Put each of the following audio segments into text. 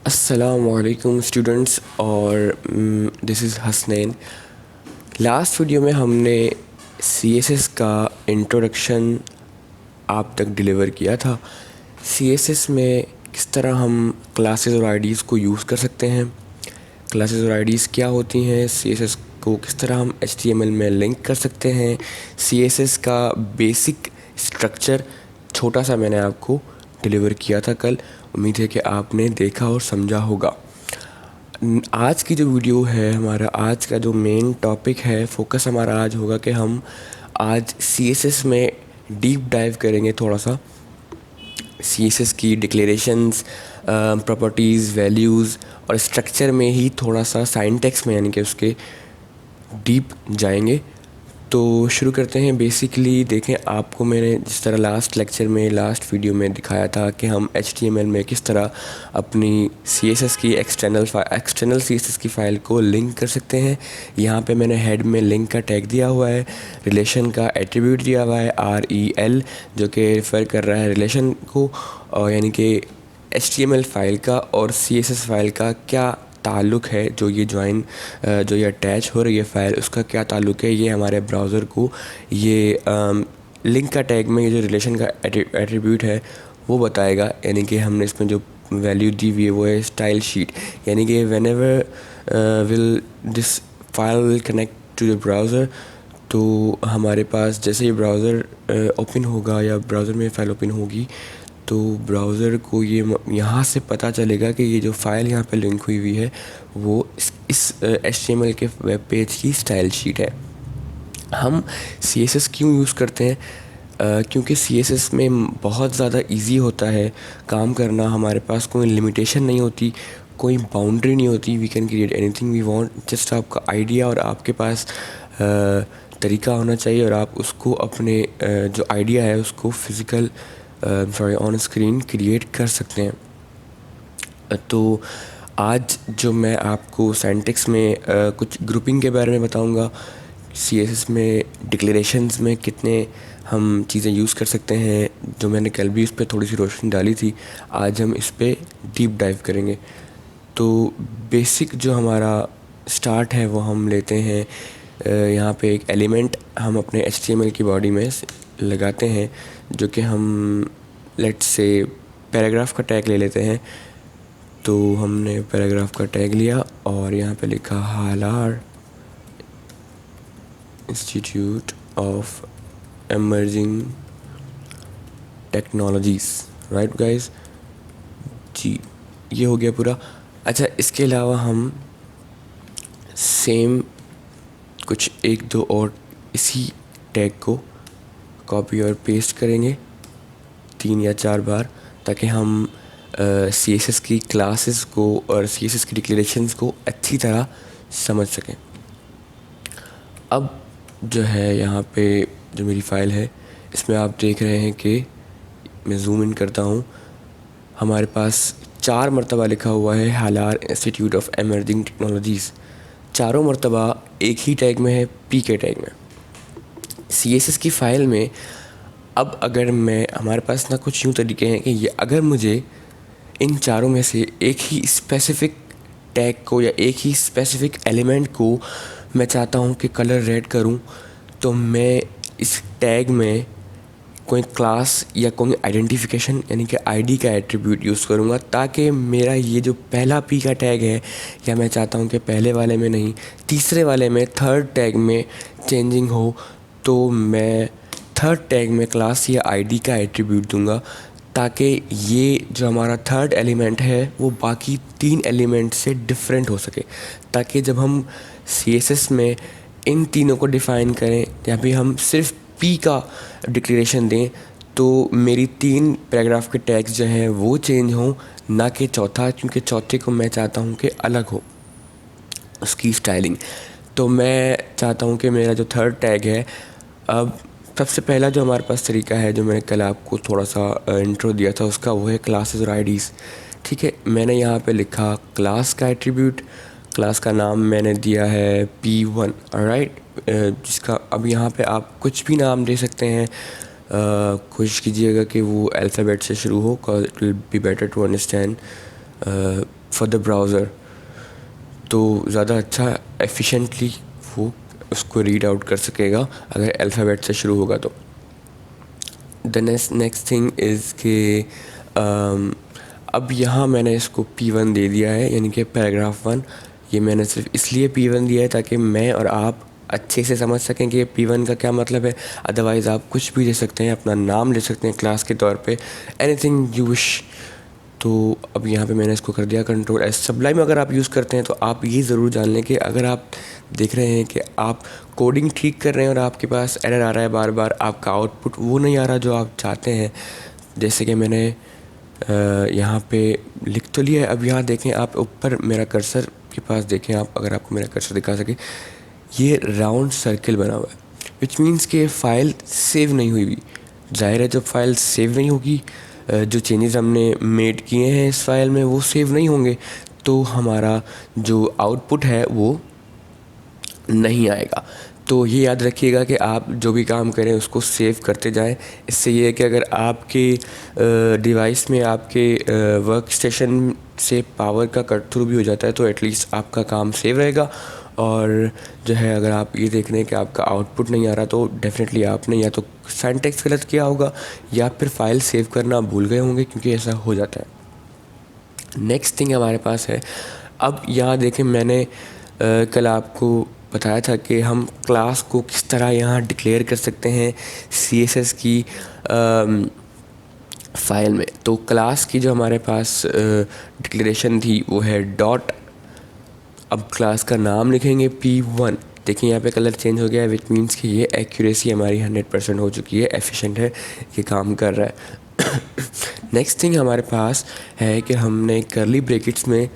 अस्सलामुअलैकुम स्टूडेंट्स और this is Hasnain. Last video में हमने CSS का इंट्रोडक्शन आप तक डिलीवर किया था। CSS में किस तरह हम क्लासेस और आईडीज़ को यूज़ कर सकते हैं, क्लासेस और आईडीज़ क्या होती हैं, CSS को किस तरह हम HTML में लिंक कर सकते हैं, CSS का बेसिक स्ट्रक्चर छोटा सा मैंने आपको डिलीवर किया था कल। उम्मीद है कि आपने देखा और समझा होगा। आज की जो वीडियो है, हमारा आज का जो मेन टॉपिक है, फोकस हमारा आज होगा कि हम आज CSS में डीप डाइव करेंगे थोड़ा सा। CSS की डिक्लेरेशंस, प्रॉपर्टीज़, वैल्यूज़ और स्ट्रक्चर में ही थोड़ा सा साइंटेक्स में यानी कि उसके डीप जाएंगे। तो शुरू करते हैं। बेसिकली देखें, आपको मैंने जिस तरह लास्ट लेक्चर में, लास्ट वीडियो में दिखाया था कि हम HTML में किस तरह अपनी CSS की एक्सटर्नल CSS की फ़ाइल को लिंक कर सकते हैं। यहाँ पे मैंने हेड में लिंक का टैग दिया हुआ है, रिलेशन का एट्रीब्यूट दिया हुआ है REL, जो कि रेफ़र कर रहा है रिलेशन को, यानी कि HTML फ़ाइल का और CSS फ़ाइल का क्या ताल्लुक़ है। जो ये अटैच हो रही है फ़ाइल, उसका क्या ताल्लुक़ है, ये हमारे ब्राउज़र को ये लिंक का टैग में ये जो रिलेशन का एट्रीब्यूट है वो बताएगा। यानी कि हमने इसमें जो वैल्यू दी हुई है वो है स्टाइल शीट, यानी कि whenever will this file will connect to the browser, तो हमारे पास जैसे ही ब्राउज़र ओपन होगा या ब्राउज़र में फ़ाइल ओपन होगी तो ब्राउज़र को ये यहाँ से पता चलेगा कि ये जो फ़ाइल यहाँ पे लिंक हुई है वो इस HTML के वेब पेज की स्टाइल शीट है। हम CSS क्यों यूज़ करते हैं? क्योंकि CSS में बहुत ज़्यादा इजी होता है काम करना। हमारे पास कोई लिमिटेशन नहीं होती, कोई बाउंड्री नहीं होती। We can create anything we want. Just आपका आइडिया और आपके पास तरीका होना चाहिए और आप उसको अपने जो आइडिया है उसको फिज़िकल ऑन स्क्रीन क्रिएट कर सकते हैं। तो आज जो मैं आपको सिंटैक्स में कुछ ग्रुपिंग के बारे में बताऊंगा, CSS में डिक्लेरेशंस में कितने हम चीज़ें यूज़ कर सकते हैं, जो मैंने कल भी इस पर थोड़ी सी रोशनी डाली थी, आज हम इस पर डीप डाइव करेंगे। तो बेसिक जो हमारा स्टार्ट है वो हम लेते हैं। यहाँ पे एक एलिमेंट हम अपने HTML की बॉडी में लगाते हैं, जो कि हम लेट्स से पैराग्राफ का टैग ले लेते हैं। तो हमने पैराग्राफ का टैग लिया और यहाँ पे लिखा Halar institute of emerging technologies, right guys जी, ये हो गया पूरा। अच्छा, इसके अलावा हम सेम कुछ एक दो और इसी टैग को कॉपी और पेस्ट करेंगे 3 या 4 बार, ताकि हम CSS की क्लासेस को और CSS की डिक्लेरेशंस को अच्छी तरह समझ सकें। अब जो है यहाँ पे जो मेरी फ़ाइल है, इसमें आप देख रहे हैं कि मैं जूम इन करता हूँ, हमारे पास 4 मरतबा लिखा हुआ है Halar institute of emerging technologies. चारों मरतबा एक ही टैग में है, P के टैग में। CSS की फ़ाइल में अब अगर हमारे पास ना कुछ यूँ तरीके हैं कि ये अगर मुझे इन चारों में से एक ही स्पेसिफ़िक टैग को या एक ही स्पेसिफ़िक एलिमेंट को मैं चाहता हूँ कि कलर रेड करूँ, तो मैं इस टैग में कोई क्लास या कोई आइडेंटिफिकेशन यानी कि ID का एट्रीब्यूट यूज़ करूँगा, ताकि मेरा ये जो पहला P का टैग है, या मैं चाहता हूँ कि पहले वाले में नहीं, तीसरे वाले में, थर्ड टैग में चेंजिंग हो, तो मैं थर्ड टैग में क्लास या ID का एट्रीब्यूट दूंगा, ताकि ये जो हमारा थर्ड एलिमेंट है वो बाकी 3 एलिमेंट से डिफरेंट हो सके, ताकि जब हम CSS में इन तीनों को डिफ़ाइन करें या फिर हम सिर्फ P का डिक्लेरेशन दें, तो मेरी 3 पैराग्राफ के टैग्स जो हैं वो चेंज हों, ना कि चौथा, क्योंकि चौथे को मैं चाहता हूँ कि अलग हो उसकी स्टाइलिंग। तो मैं चाहता हूँ कि मेरा जो थर्ड टैग है, अब सबसे पहला जो हमारे पास तरीका है, जो मैंने कल आपको थोड़ा सा इंट्रो दिया था उसका, वो है क्लासेस और आईडीज़। ठीक है, मैंने यहाँ पे लिखा क्लास का एट्रीब्यूट, क्लास का नाम मैंने दिया है P1, ऑलराइट, जिसका अब यहाँ पे आप कुछ भी नाम दे सकते हैं। कोशिश कीजिएगा कि वो अल्फ़ाबेट से शुरू हो, because it will be better to understand. For the browser, तो ज़्यादा अच्छा एफिशिएंटली वो उसको रीड आउट कर सकेगा अगर अल्फ़ाबेट से शुरू होगा तो। द नेक्स्ट थिंग इज़ कि अब यहाँ मैंने इसको P1 दे दिया है, यानी कि पैराग्राफ 1। ये मैंने सिर्फ इसलिए P1 दिया है ताकि मैं और आप अच्छे से समझ सकें कि P1 का क्या मतलब है। अदरवाइज़ आप कुछ भी दे सकते हैं, अपना नाम ले सकते हैं क्लास के तौर पे, एनीथिंग यू विश। तो अब यहाँ पे मैंने इसको कर दिया कंट्रोल एस। सबलाइम अगर आप यूज़ करते हैं तो आप ये ज़रूर जान लें कि अगर आप देख रहे हैं कि आप कोडिंग ठीक कर रहे हैं और आपके पास एरर आ रहा है बार बार, आपका आउटपुट वो नहीं आ रहा जो आप चाहते हैं, जैसे कि मैंने यहाँ पे लिख तो लिया है। अब यहाँ देखें, आप ऊपर मेरा कर्सर के पास देखें, आप अगर आपको मेरा कर्सर दिखा सके, ये राउंड सर्किल बना हुआ है, विच मीन्स कि फ़ाइल सेव नहीं हुई हुई। ज़ाहिर है जब फ़ाइल सेव नहीं होगी, जो चेंजेस हमने मेड किए हैं इस फाइल में वो सेव नहीं होंगे, तो हमारा जो आउटपुट है वो नहीं आएगा। तो ये याद रखिएगा कि आप जो भी काम करें उसको सेव करते जाएं। इससे ये है कि अगर आपके डिवाइस में आपके वर्क स्टेशन से पावर का कट थ्रू भी हो जाता है तो एटलीस्ट आपका काम सेव रहेगा। और जो है, अगर आप ये देख रहे हैं कि आपका आउटपुट नहीं आ रहा तो डेफिनेटली आपने या तो सिंटैक्स गलत किया होगा या फिर फाइल सेव करना भूल गए होंगे, क्योंकि ऐसा हो जाता है। नेक्स्ट थिंग हमारे पास है, अब यहाँ देखें, मैंने कल आपको बताया था कि हम क्लास को किस तरह यहाँ डिक्लेयर कर सकते हैं CSS की फ़ाइल में। तो क्लास की जो हमारे पास डिक्लेरेशन थी वो है डॉट, अब क्लास का नाम लिखेंगे P1। देखिए यहाँ पे कलर चेंज हो गया है, विच मीन्स कि ये एक्यूरेसी हमारी 100% हो चुकी है, एफिशिएंट है, ये काम कर रहा है। नेक्स्ट थिंग हमारे पास है कि हमने करली ब्रैकेट्स में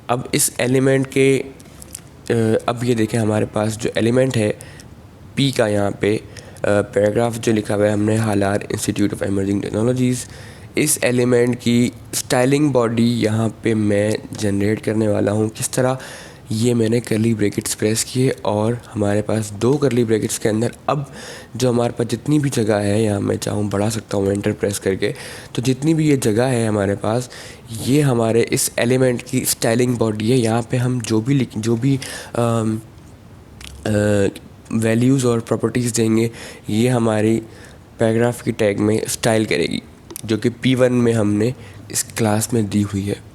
अब इस एलिमेंट के अब ये देखें, हमारे पास जो एलिमेंट है P का, यहाँ पे पैराग्राफ जो लिखा हुआ है हमने, Halar institute of emerging technologies, इस एलिमेंट की स्टाइलिंग बॉडी यहाँ पे मैं जनरेट करने वाला हूँ। किस तरह, ये मैंने करली ब्रैकेट्स प्रेस किए और हमारे पास 2 करली ब्रैकेट्स के अंदर अब जो हमारे पास जितनी भी जगह है, यहाँ मैं चाहूँ बढ़ा सकता हूँ एंटर प्रेस करके, तो जितनी भी ये जगह है हमारे पास, ये हमारे इस एलिमेंट की स्टाइलिंग बॉडी है। यहाँ पे हम जो भी वैल्यूज़ और प्रॉपर्टीज़ देंगे, ये हमारी पैराग्राफ की टैग में स्टाइल करेगी, जो कि P1 में हमने इस क्लास में दी हुई है।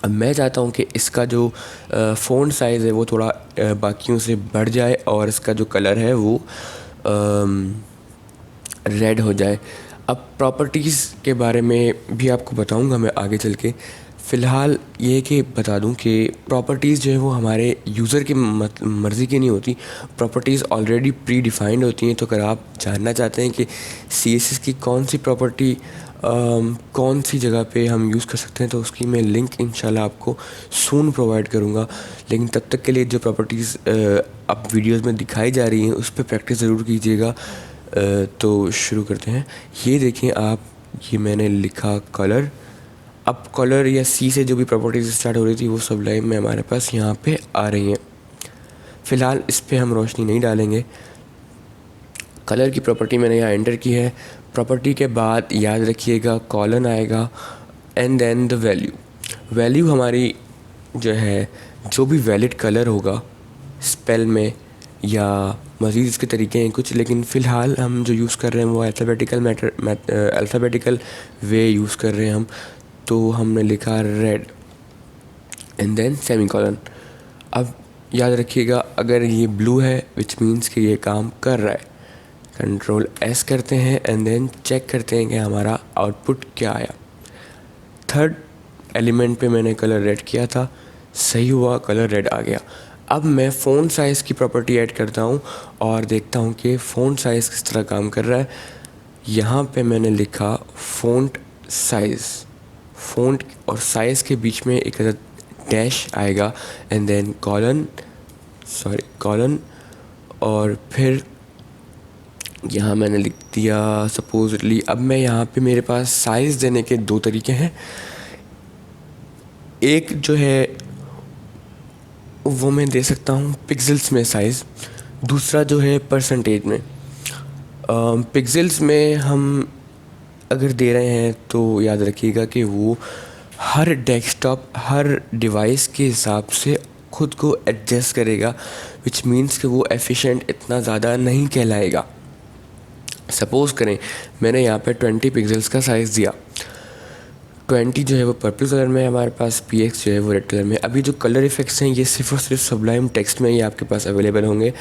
अब मैं चाहता हूँ कि इसका जो फ़ॉन्ट साइज़ है वो थोड़ा बाकियों से बढ़ जाए और इसका जो कलर है वो रेड हो जाए। अब प्रॉपर्टीज़ के बारे में भी आपको बताऊँगा मैं आगे चल के। फ़िलहाल ये कि बता दूं कि प्रॉपर्टीज़ जो है वो हमारे यूज़र की मर्ज़ी की नहीं होती, प्रॉपर्टीज़ ऑलरेडी प्री डिफाइंड होती हैं। तो अगर आप जानना चाहते हैं कि CSS की कौन सी प्रॉपर्टी कौन सी जगह पे हम यूज़ कर सकते हैं, तो उसकी मैं लिंक इंशाल्लाह आपको सून प्रोवाइड करूँगा। लेकिन तब तक के लिए जो प्रॉपर्टीज़ अब वीडियोज़ में दिखाई जा रही हैं उस पर प्रैक्टिस ज़रूर कीजिएगा। तो शुरू करते हैं। ये देखें आप, ये मैंने लिखा कलर। अब कलर या C से जो भी प्रॉपर्टीज़ स्टार्ट हो रही थी वो सब लाइन में हमारे पास यहाँ पे आ रही हैं। फ़िलहाल इस पे हम रोशनी नहीं डालेंगे। कलर की प्रॉपर्टी मैंने यहाँ एंटर की है। प्रॉपर्टी के बाद याद रखिएगा कॉलन आएगा एंड देन द वैल्यू हमारी जो है, जो भी वैलिड कलर होगा स्पेल में या मज़ीद इसके तरीके हैं कुछ, लेकिन फ़िलहाल हम जो यूज़ कर रहे हैं वो अल्फ़ाबेटिकल वे यूज़ कर रहे हैं हम। तो हमने लिखा रेड एंड देन सेमीकोलन। अब याद रखिएगा अगर ये ब्लू है विच मीन्स कि ये काम कर रहा है। कंट्रोल S करते हैं एंड देन चेक करते हैं कि हमारा आउटपुट क्या आया। थर्ड एलिमेंट पे मैंने कलर रेड किया था, सही हुआ, कलर रेड आ गया। अब मैं फ़ॉन्ट साइज़ की प्रॉपर्टी ऐड करता हूँ और देखता हूँ कि फ़ॉन्ट साइज़ किस तरह काम कर रहा है। यहाँ पे मैंने लिखा फ़ॉन्ट साइज़, फ़ॉन्ट और साइज़ के बीच में एक डैश आएगा एंड देन कॉलन और फिर यहाँ मैंने लिख दिया सपोजली। अब मैं यहाँ पे मेरे पास साइज़ देने के 2 तरीके हैं। एक जो है वो मैं दे सकता हूँ पिक्सेल्स में साइज़, दूसरा जो है परसेंटेज में। पिक्सेल्स में हम अगर दे रहे हैं तो याद रखिएगा कि वो हर डेस्कटॉप, हर डिवाइस के हिसाब से खुद को एडजस्ट करेगा, विच मीन्स कि वो एफिशिएंट इतना ज़्यादा नहीं कहलाएगा। सपोज़ करें मैंने यहाँ पे 20 पिक्सल्स का साइज़ दिया, 20 जो है वो पर्पल कलर में है हमारे पास, PX जो है वो रेड कलर में। अभी जो कलर इफ़ेक्ट्स हैं ये सिर्फ और सिर्फ सबलाइम टेक्स्ट में ही आपके पास अवेलेबल होंगे,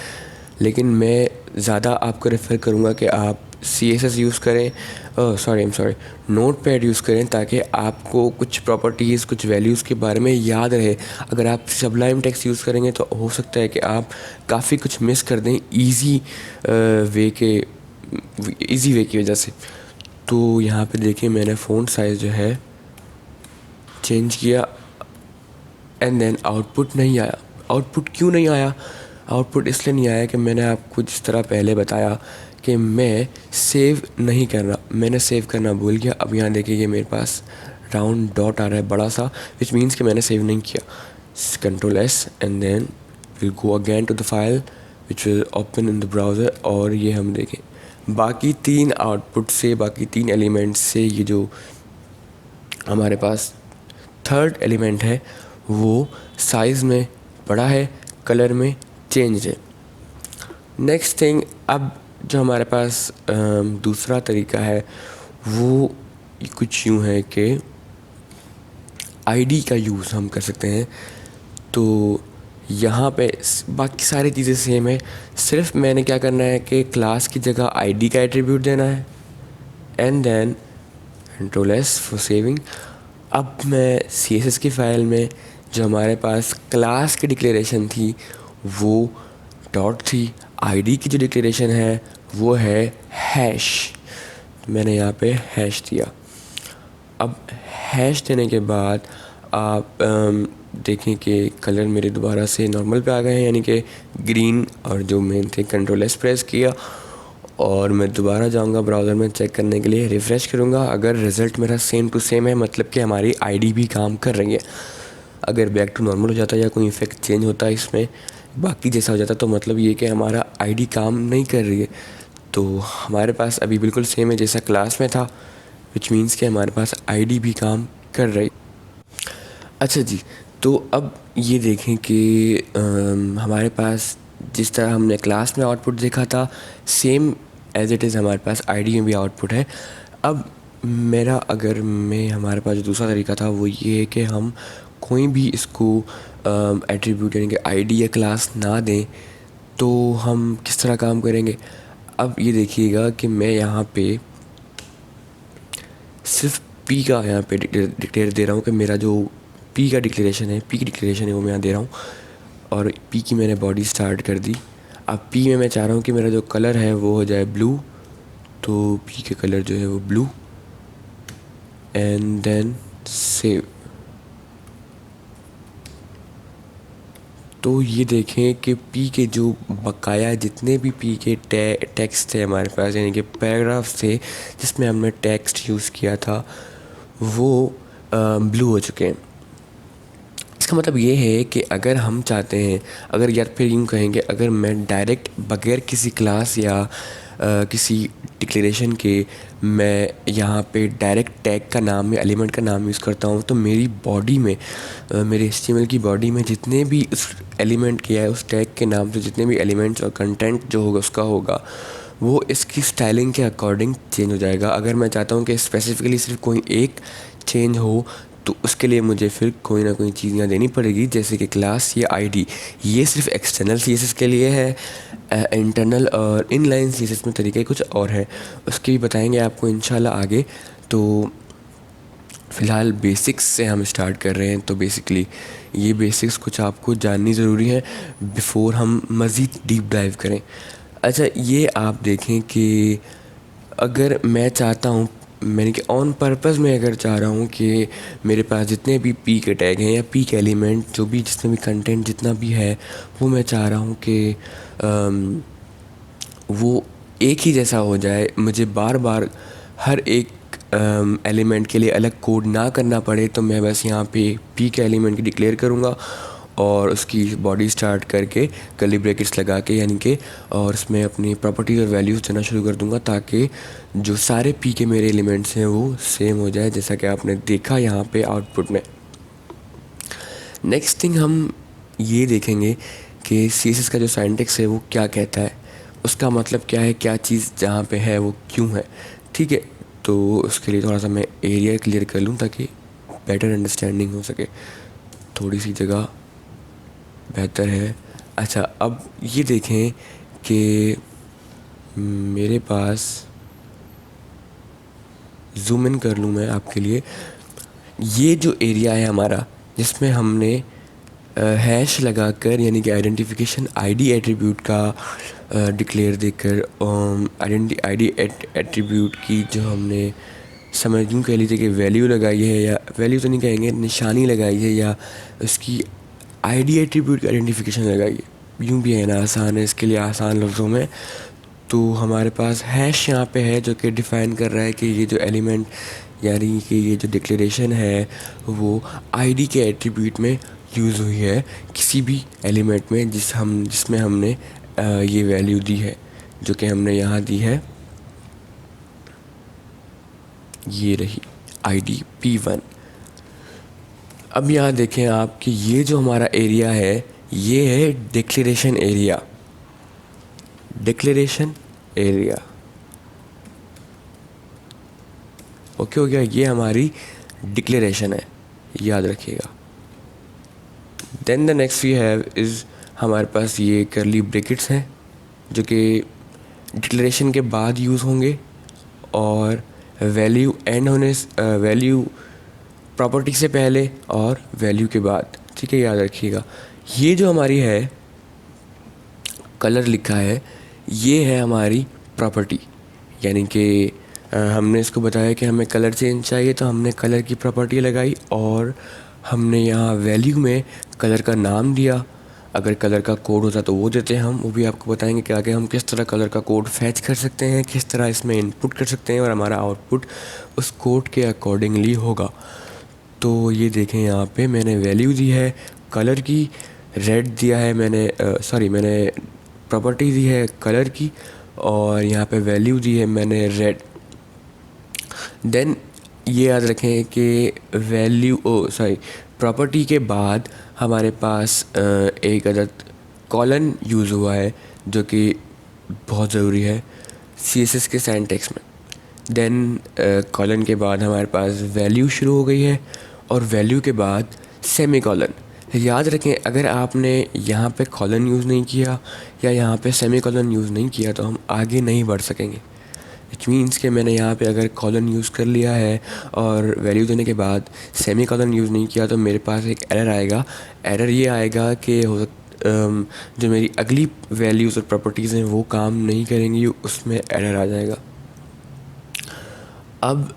लेकिन मैं ज़्यादा आपको रेफ़र करूँगा कि आप CSS यूज़ करें, नोट पैड यूज़ करें, ताकि आपको कुछ प्रॉपर्टीज़, कुछ वैल्यूज़ के बारे में याद रहे। अगर आप सबलाइम टेक्स्ट यूज़ करेंगे तो हो सकता है कि आप काफ़ी कुछ मिस कर दें ईज़ी वे की वजह से। तो यहाँ पे देखिए मैंने फ़ॉन्ट साइज़ जो है चेंज किया एंड देन आउटपुट नहीं आया। आउटपुट क्यों नहीं आया? आउटपुट इसलिए नहीं आया कि मैंने आपको जिस तरह पहले बताया कि मैं सेव नहीं कर रहा, मैंने सेव करना भूल गया। अब यहाँ देखिए ये मेरे पास राउंड डॉट आ रहा है बड़ा सा, विच मीन्स कि मैंने सेव नहीं किया। Ctrl+S and then will go again to the file which will open in the browser, और ये हम देखें बाकी 3 आउटपुट से, बाकी 3 एलिमेंट्स से ये जो हमारे पास थर्ड एलिमेंट है वो साइज़ में बड़ा है, कलर में चेंज है। नेक्स्ट थिंग, अब जो हमारे पास दूसरा तरीका है वो कुछ यूँ है कि आईडी का यूज़ हम कर सकते हैं। तो यहाँ पे बाकी सारी चीज़ें सेम है, सिर्फ मैंने क्या करना है कि क्लास की जगह आईडी का एट्रीब्यूट देना है and then Ctrl+S for saving. अब मैं CSS की फ़ाइल में जो हमारे पास क्लास की डिक्लेरेशन थी वो डॉट थी, आईडी की जो डिक्लेरेशन है वो है हैश, तो मैंने यहाँ पे हैश दिया। अब हैश देने के बाद आप देखें कि कलर मेरे दोबारा से नॉर्मल पे आ गए हैं, यानी कि ग्रीन, और जो मेन थे Ctrl+S प्रेस किया और मैं दोबारा जाऊंगा ब्राउज़र में चेक करने के लिए, रिफ़्रेश करूंगा। अगर रिज़ल्ट मेरा सेम टू सेम है मतलब कि हमारी आईडी भी काम कर रही है। अगर बैक टू नॉर्मल हो जाता है या कोई इफ़ेक्ट चेंज होता है इसमें बाकी जैसा हो जाता तो मतलब ये कि हमारा आईडी काम नहीं कर रही है। तो हमारे पास अभी बिल्कुल सेम है जैसा क्लास में था, विच मीन्स कि हमारे पास आईडी भी काम कर रही। अच्छा जी, तो अब ये देखें कि हमारे पास जिस तरह हमने क्लास में आउटपुट देखा था सेम एज इट इज़ हमारे पास आईडी में भी आउटपुट है। अब मेरा अगर मैं हमारे पास जो दूसरा तरीका था वो ये है कि हम कोई भी इसको एट्रीब्यूट यानी कि आईडी या क्लास ना दें, तो हम किस तरह काम करेंगे। अब ये देखिएगा कि मैं यहाँ पे सिर्फ पी का यहाँ पे डिक्लेयर दे रहा हूँ कि मेरा जो पी का डिक्लेरेशन है, पी की डिक्लेरेशन है वो मैं यहाँ दे रहा हूँ, और पी की मैंने बॉडी स्टार्ट कर दी। अब पी में मैं चाह रहा हूँ कि मेरा जो कलर है वो हो जाए ब्लू, तो पी के कलर जो है वो ब्लू एंड देन सेव। तो ये देखें कि पी के जो बकाया जितने भी पी के टेक्स्ट थे हमारे पास, यानी कि पैराग्राफ्स थे जिसमें हमने टेक्स्ट यूज़ किया था, वो ब्लू हो चुके हैं। इसका मतलब ये है कि अगर हम चाहते हैं, अगर या फिर यूँ कहेंगे, अगर मैं डायरेक्ट बगैर किसी क्लास या किसी डिक्लेरेशन के मैं यहाँ पे डायरेक्ट टैग का नाम या एलिमेंट का नाम यूज़ करता हूँ, तो मेरी बॉडी में मेरे HTML की बॉडी में जितने भी उस एलिमेंट किया है उस टैग के नाम से जितने भी एलिमेंट्स और कंटेंट जो होगा उसका होगा वो इसकी स्टाइलिंग के अकॉर्डिंग चेंज हो जाएगा। अगर मैं चाहता हूँ कि स्पेसिफिकली सिर्फ कोई एक चेंज हो तो उसके लिए मुझे फिर कोई ना कोई चीज़ यहाँ देनी पड़ेगी, जैसे कि क्लास या आईडी। ये सिर्फ एक्सटर्नल CSS के लिए है, इंटरनल और इनलाइन CSS में तरीके कुछ और है, उसके भी बताएंगे आपको इंशाल्लाह आगे। तो फ़िलहाल बेसिक्स से हम स्टार्ट कर रहे हैं, तो बेसिकली ये बेसिक्स कुछ आपको जाननी ज़रूरी है बिफ़ोर हम मज़ीद डीप डाइव करें। अच्छा, ये आप देखें कि अगर मैं चाहता हूँ, मैंने कि ऑन पर्पस में अगर चाह रहा हूँ कि मेरे पास जितने भी पी के टैग हैं या पी के एलिमेंट जो भी जितने भी कंटेंट जितना भी है वो मैं चाह रहा हूँ कि वो एक ही जैसा हो जाए, मुझे बार बार हर एक एलिमेंट के लिए अलग कोड ना करना पड़े, तो मैं बस यहाँ पे पी के एलिमेंट की डिक्लेयर करूँगा और उसकी बॉडी स्टार्ट करके कर्ली ब्रैकेट्स लगा के यानी कि और उसमें अपनी प्रॉपर्टीज़ और वैल्यूज़ देना शुरू कर दूंगा ताकि जो सारे पी के मेरे एलिमेंट्स हैं वो सेम हो जाए, जैसा कि आपने देखा यहाँ पे आउटपुट में। नेक्स्ट थिंग हम ये देखेंगे कि CSS का जो सिंटैक्स है वो क्या कहता है, उसका मतलब क्या है, क्या चीज़ जहाँ पे है वो क्यों है। ठीक है, तो उसके लिए थोड़ा सा मैं एरिया क्लियर कर लूँ ताकि बेटर अंडरस्टैंडिंग हो सके। थोड़ी सी जगह बेहतर है। अच्छा, अब ये देखें कि मेरे पास, जूम इन कर लूँ मैं आपके लिए, ये जो एरिया है हमारा जिसमें हमने हैश लगाकर यानी कि आइडेंटिफिकेशन आईडी एट्रीब्यूट का डिक्लेयर देकर आईडी एट्रीब्यूट की जो हमने समझ लूँ कह लीजिए कि वैल्यू लगाई है, या वैल्यू तो नहीं कहेंगे, निशानी लगाई है, या उसकी आईडी एट्रीब्यूट की आइडेंटिफिकेशन लगाई है, यूँ भी है ना, आसान है इसके लिए आसान लफ्ज़ों में। तो हमारे पास हैश यहाँ पे है जो कि डिफ़ाइन कर रहा है कि ये जो एलिमेंट यानी कि ये जो डिक्लेरेशन है वो आईडी के एट्रीब्यूट में यूज़ हुई है किसी भी एलिमेंट में जिसमें हमने ये वैल्यू दी है, जो कि हमने यहाँ दी है, ये रही आईडी P1। अब यहाँ देखें आप कि ये जो हमारा एरिया है ये है declaration area, declaration area. Okay हो गया, ये हमारी डिक्लेरेशन है, याद रखिएगा। Then the next we have is, हमारे पास ये कर्ली ब्रैकेट्स हैं जो कि डिक्लेरेशन के बाद यूज़ होंगे और वैल्यू एंड होने, वैल्यू प्रॉपर्टी से पहले और वैल्यू के बाद। ठीक है, याद रखिएगा। ये जो हमारी है कलर लिखा है, ये है हमारी प्रॉपर्टी, यानी कि हमने इसको बताया कि हमें कलर चेंज चाहिए तो हमने कलर की प्रॉपर्टी लगाई और हमने यहाँ वैल्यू में कलर का नाम दिया। अगर कलर का कोड होता तो वो देते हैं हम, वो भी आपको बताएंगे कि आगे हम किस तरह कलर का कोड फैच कर सकते हैं, किस तरह इसमें इनपुट कर सकते हैं और हमारा आउटपुट उस कोड के अकॉर्डिंगली होगा। तो ये देखें यहाँ पे मैंने वैल्यू दी है कलर की, रेड दिया है मैंने मैंने प्रॉपर्टी दी है कलर की और यहाँ पे वैल्यू दी है मैंने रेड। देन ये याद रखें कि वैल्यू प्रॉपर्टी के बाद हमारे पास एक अदद कॉलन यूज़ हुआ है जो कि बहुत ज़रूरी है CSS के सिंटैक्स में। देन कॉलन के बाद हमारे पास वैल्यू शुरू हो गई है और वैल्यू के बाद सेमी कॉलन। याद रखें, अगर आपने यहाँ पे कॉलन यूज़ नहीं किया या यहाँ पे सेमी कॉलन यूज़ नहीं किया तो हम आगे नहीं बढ़ सकेंगे। इट मीन्स कि मैंने यहाँ पे अगर कॉलन यूज़ कर लिया है और वैल्यू देने के बाद सेमी कॉलन यूज़ नहीं किया तो मेरे पास एक एरर आएगा। एरर ये आएगा कि जो मेरी अगली वैल्यूज़ और प्रॉपर्टीज़ हैं वो काम नहीं करेंगी, उसमें एरर आ जाएगा। अब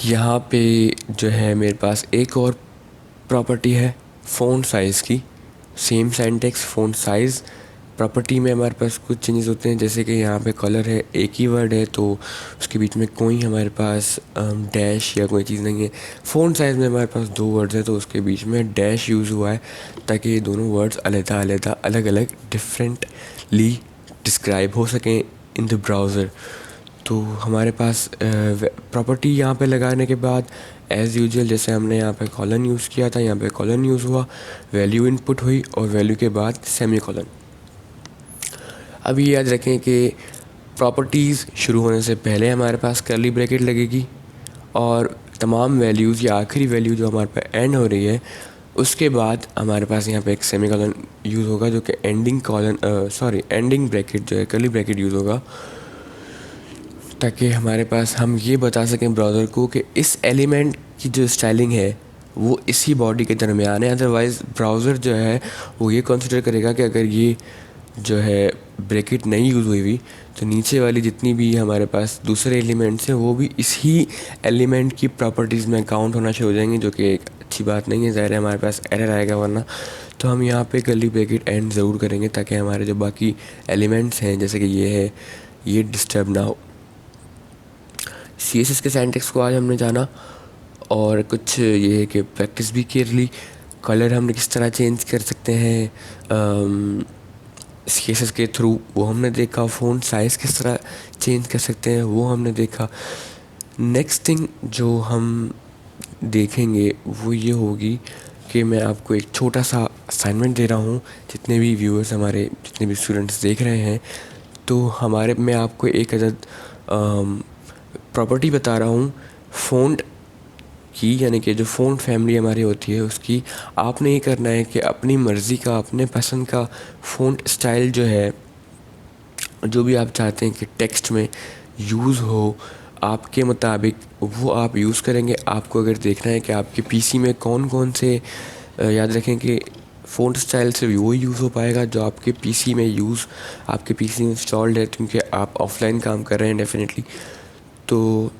यहाँ पे जो है मेरे पास एक और प्रॉपर्टी है फ़ॉन्ट साइज़ की, same syntax font size. Property में हमारे पास कुछ चेंजेस होते हैं, जैसे कि यहाँ पे कलर है, एक ही वर्ड है तो उसके बीच में कोई हमारे पास डैश या कोई चीज़ नहीं है। फ़ॉन्ट साइज़ में हमारे पास दो वर्ड्स हैं तो उसके बीच में डैश यूज़ हुआ है ताकि ये दोनों वर्ड्स अलग अलग डिफरेंटली डिस्क्राइब हो सकें इन द ब्राउज़र। तो हमारे पास प्रॉपर्टी यहाँ पे लगाने के बाद एज़ यूजुअल जैसे हमने यहाँ पे कॉलन यूज़ किया था, यहाँ पे कॉलन यूज़ हुआ, वैल्यू इनपुट हुई और वैल्यू के बाद सेमी कॉलन। अब ये याद रखें कि प्रॉपर्टीज़ शुरू होने से पहले हमारे पास कर्ली ब्रैकेट लगेगी और तमाम वैल्यूज़ या आखिरी वैल्यू जो हमारे पे एंड हो रही है उसके बाद हमारे पास यहाँ पे एक सेमी कॉलन यूज़ होगा जो कि एंडिंग ब्रैकेट जो है कर्ली ब्रैकेट यूज़ होगा, ताकि हमारे पास हम ये बता सकें ब्राउज़र को कि इस एलिमेंट की जो स्टाइलिंग है वो इसी बॉडी के दरमियान है। अदरवाइज़ ब्राउज़र जो है वो ये कंसिडर करेगा कि अगर ये जो है ब्रैकेट नहीं यूज़ हुई हुई तो नीचे वाली जितनी भी हमारे पास दूसरे एलिमेंट्स हैं वो भी इसी एलिमेंट की प्रॉपर्टीज़ में काउंट होना शुरू हो जाएंगे, जो कि एक अच्छी बात नहीं है। ज़ाहिर है हमारे पास एरर आएगा वरना। तो हम यहाँ पे कर्ली ब्रैकेट एंड ज़रूर करेंगे ताकि हमारे जो बाकी एलिमेंट्स हैं जैसे कि ये है ये डिस्टर्ब ना हो। CSS के सिंटैक्स को आज हमने जाना और कुछ ये है कि प्रैक्टिस भी कर ली। कलर हमने किस तरह चेंज कर सकते हैं CSS के थ्रू, वो हमने देखा। फ़ॉन्ट साइज़ किस तरह चेंज कर सकते हैं वो हमने देखा। नेक्स्ट थिंग जो हम देखेंगे वो ये होगी कि मैं आपको एक छोटा सा असाइनमेंट दे रहा हूँ, जितने भी व्यूअर्स हमारे, जितने भी स्टूडेंट्स देख रहे हैं, तो मैं आपको एक अदद प्रॉपर्टी बता रहा हूँ फ़ॉन्ट की, यानी कि जो फ़ॉन्ट फैमिली हमारी होती है उसकी। आपने ये करना है कि अपनी मर्ज़ी का, अपने पसंद का फ़ॉन्ट स्टाइल जो है, जो भी आप चाहते हैं कि टेक्स्ट में यूज़ हो आपके मुताबिक, वो आप यूज़ करेंगे। आपको अगर देखना है कि आपके पीसी में कौन कौन से, याद रखें कि फ़ॉन्ट स्टाइल से वो यूज़ हो पाएगा जो आपके पीसी में आपके पीसी में इंस्टॉल्ड है, क्योंकि आप ऑफलाइन काम कर रहे हैं डेफिनेटली। तो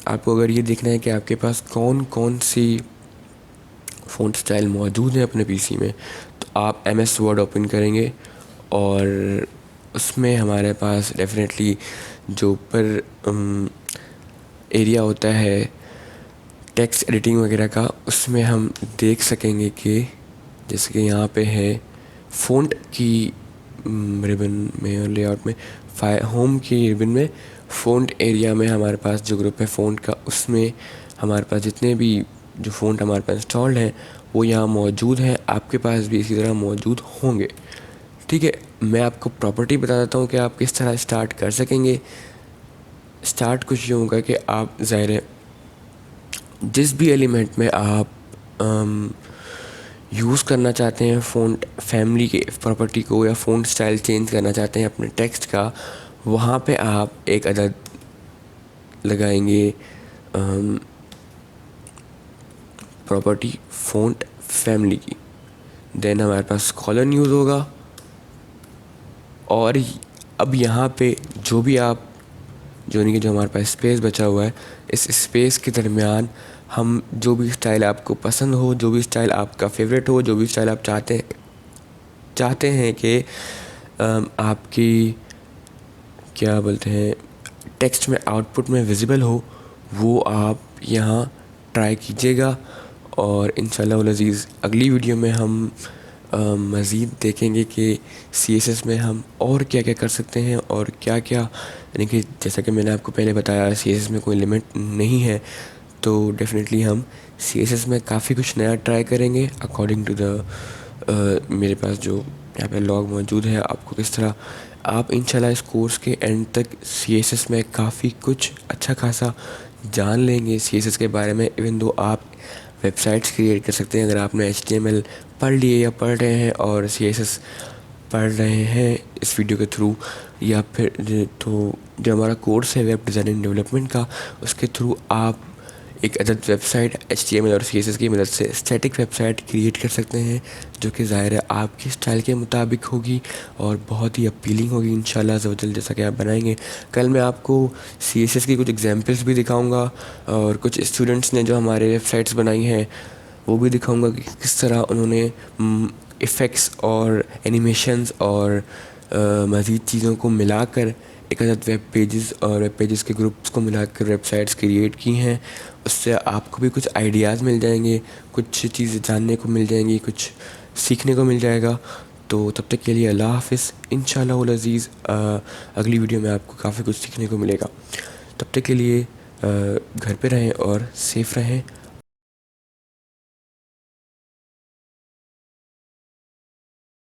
आपको अगर ये देखना है कि आपके पास कौन कौन सी फ़ॉन्ट स्टाइल मौजूद है अपने पीसी में, तो आप MS वर्ड ओपन करेंगे और उसमें हमारे पास डेफिनेटली जो ऊपर एरिया होता है टेक्स्ट एडिटिंग वगैरह का, उसमें हम देख सकेंगे कि जैसे कि यहाँ पे है फ़ॉन्ट की रिबन में और लेआउट में, होम की रिबन में फ़ॉन्ट एरिया में हमारे पास जो ग्रुप है फ़ॉन्ट का, उसमें हमारे पास जितने भी जो फ़ॉन्ट हमारे पास इंस्टॉल्ड हैं वो यहाँ मौजूद हैं। आपके पास भी इसी तरह मौजूद होंगे। ठीक है, मैं आपको प्रॉपर्टी बता देता हूँ कि आप किस तरह स्टार्ट कर सकेंगे। स्टार्ट कुछ यूँ होगा कि आप ज़ाहिर है जिस भी एलिमेंट में आप यूज़ करना चाहते हैं फ़ॉन्ट फैमिली के प्रॉपर्टी को, या फ़ॉन्ट स्टाइल चेंज करना चाहते हैं अपने टेक्स्ट का, वहाँ पे आप एक अदद लगाएंगे प्रॉपर्टी फ़ॉन्ट फैमिली की। देन हमारे पास कॉलन यूज़ होगा, और अब यहाँ पे जो भी आप जो हमारे पास स्पेस बचा हुआ है, इस स्पेस के दरमियान हम जो भी स्टाइल आपको पसंद हो, जो भी स्टाइल आपका फेवरेट हो, जो भी स्टाइल आप चाहते हैं कि आपकी क्या बोलते हैं टेक्स्ट में, आउटपुट में विजिबल हो, वो आप यहाँ ट्राई कीजिएगा। और इंशाल्लाह वल अज़ीज़ अगली वीडियो में हम मज़ीद देखेंगे कि CSS में हम और क्या क्या कर सकते हैं और क्या क्या, यानी कि जैसा कि मैंने आपको पहले बताया CSS में कोई लिमिट नहीं है, तो डेफिनेटली हम CSS में काफ़ी कुछ नया ट्राई करेंगे अकॉर्डिंग टू द मेरे पास जो यहाँ पे लॉग मौजूद है। आपको किस तरह आप इंशाल्लाह इस कोर्स के एंड तक CSS में काफ़ी कुछ अच्छा खासा जान लेंगे CSS के बारे में। इवन दो आप वेबसाइट्स क्रिएट कर सकते हैं, अगर आपने HTML पढ़ लिए या पढ़ रहे हैं और CSS पढ़ रहे हैं इस वीडियो के थ्रू, या फिर तो जो हमारा कोर्स है वेब डिज़ाइनिंग डेवलपमेंट का, उसके थ्रू आप एक अदद वेबसाइट HTML और CSS की मदद से स्टैटिक वेबसाइट क्रिएट कर सकते हैं, जो कि ज़ाहिर है आपकी स्टाइल के मुताबिक होगी और बहुत ही अपीलिंग होगी इंशाल्लाह अज़्ज़ व जल, जैसा कि आप बनाएंगे। कल मैं आपको CSS की कुछ एग्जांपल्स भी दिखाऊंगा और कुछ स्टूडेंट्स ने जो हमारे वेबसाइट्स बनाई हैं वो भी दिखाऊंगा कि किस तरह उन्होंने इफ़ेक्ट्स और एनिमेशंस और मज़ीद चीज़ों को मिलाकर एक अदद वेब पेजेस के ग्रुप्स को मिलाकर वेबसाइट्स क्रिएट की हैं। उससे आपको भी कुछ आइडियाज़ मिल जाएंगे, कुछ चीज़ें जानने को मिल जाएंगी, कुछ सीखने को मिल जाएगा। तो तब तक के लिए अल्लाह हाफ़िज़। इंशाल्लाह वल अज़ीज़ अगली वीडियो में आपको काफ़ी कुछ सीखने को मिलेगा। तब तक के लिए घर पे रहें और सेफ़ रहें।